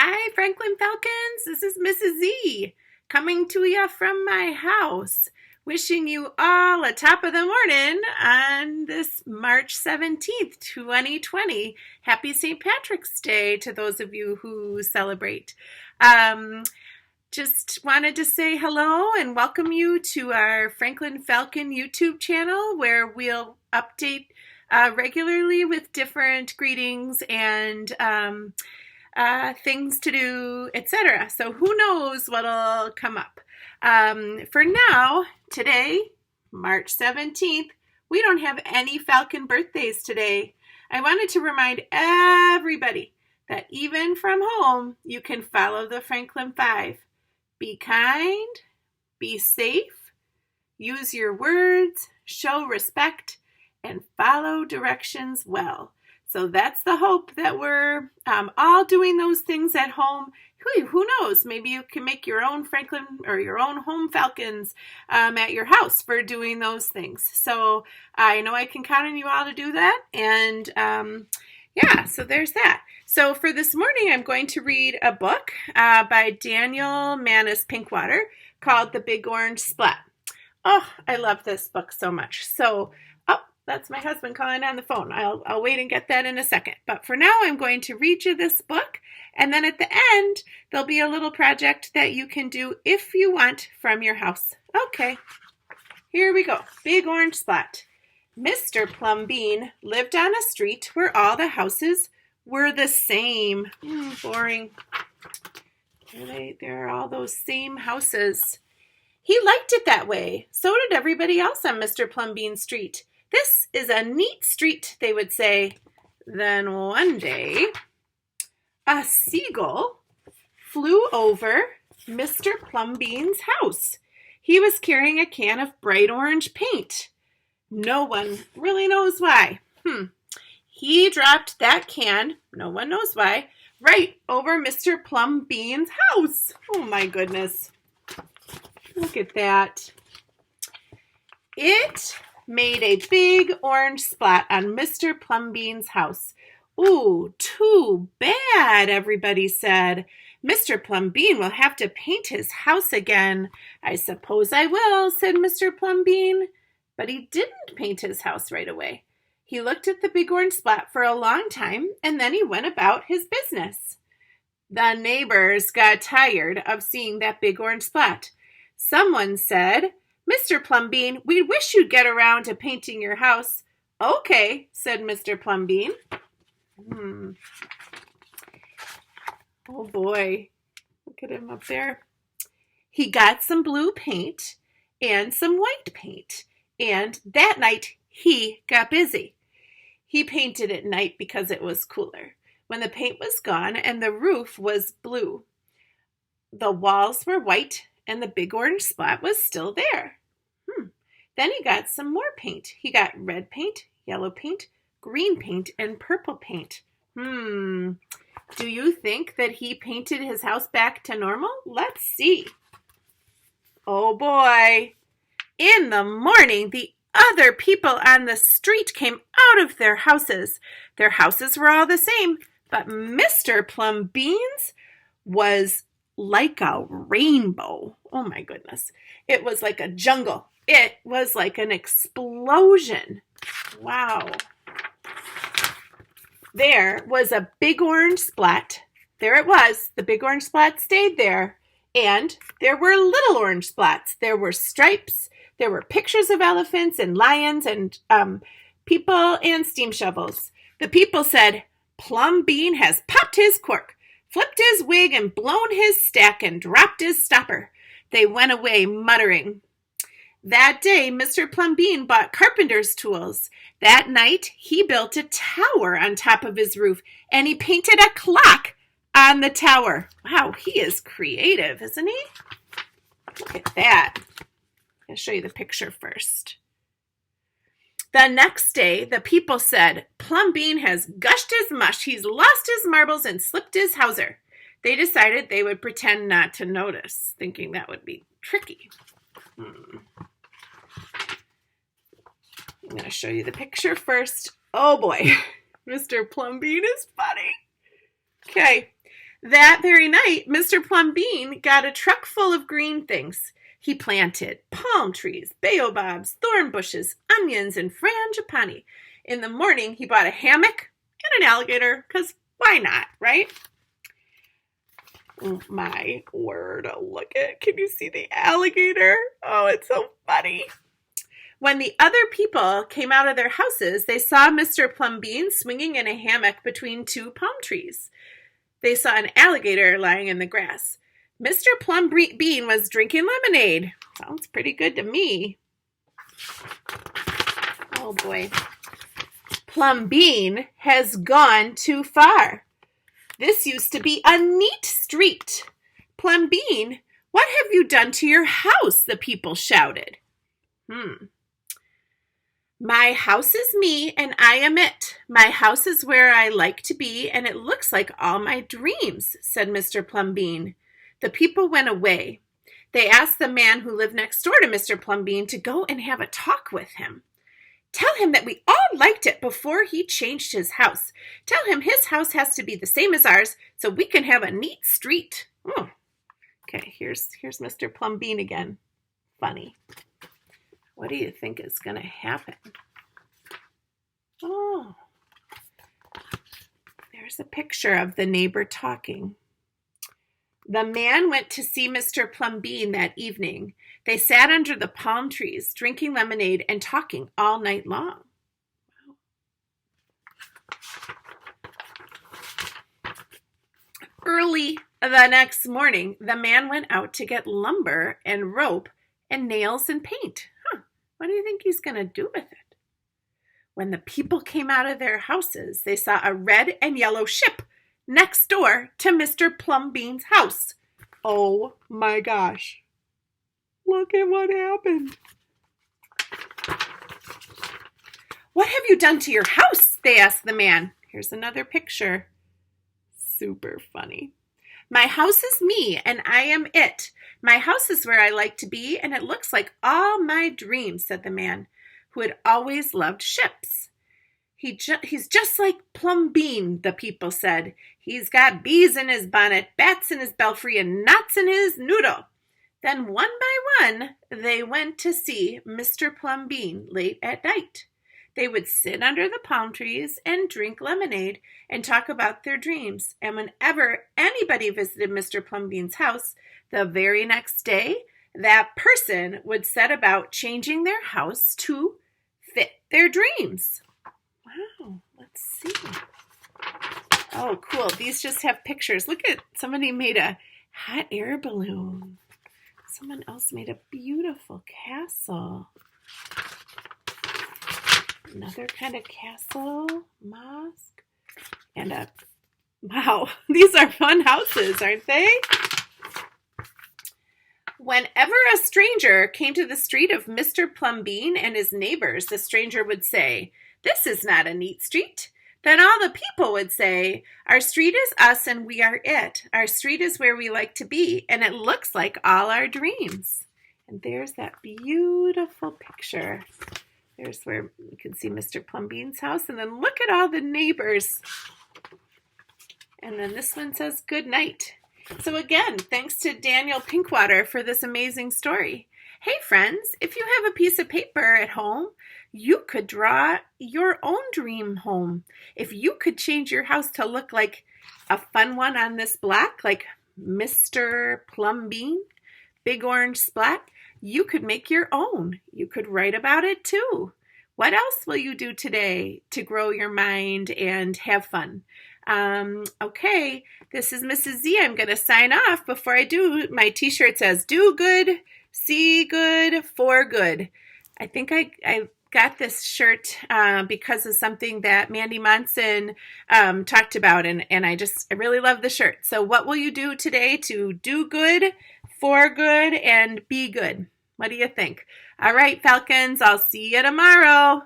Hi, Franklin Falcons. This is Mrs. Z coming to you from my house. Wishing you all a top of the morning on this March 17th, 2020. Happy St. Patrick's Day to those of you who celebrate. Just wanted to say hello and welcome you to our Franklin Falcon YouTube channel where we'll update regularly with different greetings and things to do, etc. So who knows what'll come up. For now, today, March 17th, we don't have any Falcon birthdays today. I wanted to remind everybody that even from home, you can follow the Franklin 5. Be kind, be safe, use your words, show respect, and follow directions well. So that's the hope that we're all doing those things at home. Who knows? Maybe you can make your own Franklin or your own home Falcons at your house for doing those things. So I know I can count on you all to do that. And yeah, so there's that. So for this morning, I'm going to read a book by Daniel Manis Pinkwater called The Big Orange Splat. Oh, I love this book so much. So, that's my husband calling on the phone. I'll wait and get that in a second. But for now, I'm going to read you this book. And then at the end, there'll be a little project that you can do if you want from your house. Okay, here we go. Big Orange Splat. Mr. Plum Bean lived on a street where all the houses were the same. Boring. There are all those same houses. He liked it that way. So did everybody else on Mr. Plum Bean Street. This is a neat street, they would say. Then one day, a seagull flew over Mr. Plumbean's house. He was carrying a can of bright orange paint. No one really knows why. He dropped that can, no one knows why, right over Mr. Plumbean's house. Oh my goodness. Look at that. It made a big orange splat on Mr. Plumbean's house. Ooh, too bad, everybody said. Mr. Plumbean will have to paint his house again. I suppose I will, said Mr. Plumbean. But he didn't paint his house right away. He looked at the big orange splat for a long time, and then he went about his business. The neighbors got tired of seeing that big orange splat. Someone said, Mr. Plumbean, we wish you'd get around to painting your house. Okay, said Mr. Plumbean. Oh boy, look at him up there. He got some blue paint and some white paint, and that night he got busy. He painted at night because it was cooler, when the paint was gone and the roof was blue. The walls were white and the big orange splat was still there. Then he got some more paint. He got red paint, yellow paint, green paint, and purple paint. Do you think that he painted his house back to normal? Let's see. Oh boy. In the morning, the other people on the street came out of their houses. Their houses were all the same, but Mr. Plumbean's was like a rainbow. Oh my goodness. It was like a jungle. It was like an explosion. Wow. There was a big orange splat. There it was. The big orange splat stayed there. And there were little orange splats. There were stripes. There were pictures of elephants and lions and people and steam shovels. The people said, Plum Bean has popped his cork, flipped his wig and blown his stack and dropped his stopper. They went away muttering. That day, Mr. Plumbean bought carpenter's tools. That night, he built a tower on top of his roof, and he painted a clock on the tower. Wow, he is creative, isn't he? Look at that. I'll show you the picture first. The next day, the people said, Plum Bean has gushed his mush, he's lost his marbles, and slipped his houser. They decided they would pretend not to notice, thinking that would be tricky. I'm going to show you the picture first. Oh boy, Mr. Plumbean is funny. Okay, That very night, Mr. Plum Bean got a truck full of green things. He planted palm trees, baobabs, thorn bushes, onions, and frangipani. In the morning, he bought a hammock and an alligator, because why not, right? Oh, my word, look at, can you see the alligator? Oh, it's so funny. When the other people came out of their houses, they saw Mr. Plum Bean swinging in a hammock between two palm trees. They saw an alligator lying in the grass. Mr. Plum Bean was drinking lemonade. Sounds pretty good to me. Oh boy. Plum Bean has gone too far. This used to be a neat street. Plum Bean, what have you done to your house? The people shouted. My house is me, and I am it. My house is where I like to be, and it looks like all my dreams, said Mr. Plum Bean. The people went away. They asked the man who lived next door to Mr. Plum Bean to go and have a talk with him. Tell him that we all liked it before he changed his house. Tell him his house has to be the same as ours so we can have a neat street. Oh. Okay, here's Mr. Plum Bean again. Funny. What do you think is going to happen? Oh, there's a picture of the neighbor talking. The man went to see Mr. Plum Bean that evening. They sat under the palm trees, drinking lemonade and talking all night long. Early the next morning, the man went out to get lumber and rope and nails and paint. What do you think he's going to do with it? When the people came out of their houses, they saw a red and yellow ship next door to Mr. Plum Bean's house. Oh my gosh. Look at what happened. What have you done to your house? They asked the man. Here's another picture. Super funny. My house is me, and I am it. My house is where I like to be, and it looks like all my dreams, said the man, who had always loved ships. He's just like Plum Bean, the people said. He's got bees in his bonnet, bats in his belfry, and knots in his noodle. Then one by one, they went to see Mr. Plum Bean late at night. They would sit under the palm trees and drink lemonade and talk about their dreams. And whenever anybody visited Mr. Plum Bean's house, the very next day, that person would set about changing their house to fit their dreams. Wow, let's see. Oh, cool. These just have pictures. Look at, somebody made a hot air balloon. Someone else made a beautiful castle. Another kind of castle, mosque, and a, wow, these are fun houses, aren't they? Whenever a stranger came to the street of Mr. Plum Bean and his neighbors, the stranger would say, "This is not a neat street." Then all the people would say, "Our street is us and we are it. Our street is where we like to be, and it looks like all our dreams." And there's that beautiful picture. There's where you can see Mr. Plum Bean's house. And then look at all the neighbors. And then this one says good night. So again, thanks to Daniel Pinkwater for this amazing story. Hey friends, if you have a piece of paper at home, you could draw your own dream home. If you could change your house to look like a fun one on this block, like Mr. Plum Bean, big orange splat, you could make your own. You could write about it too. What else will you do today to grow your mind and have fun? Okay, this is Mrs. Z. I'm going to sign off. Before I do, my t-shirt says, do good, see good, for good. I think I got this shirt because of something that Mandy Monson talked about, and I really love the shirt. So what will you do today to do good, for good, and be good? What do you think? All right, Falcons, I'll see you tomorrow.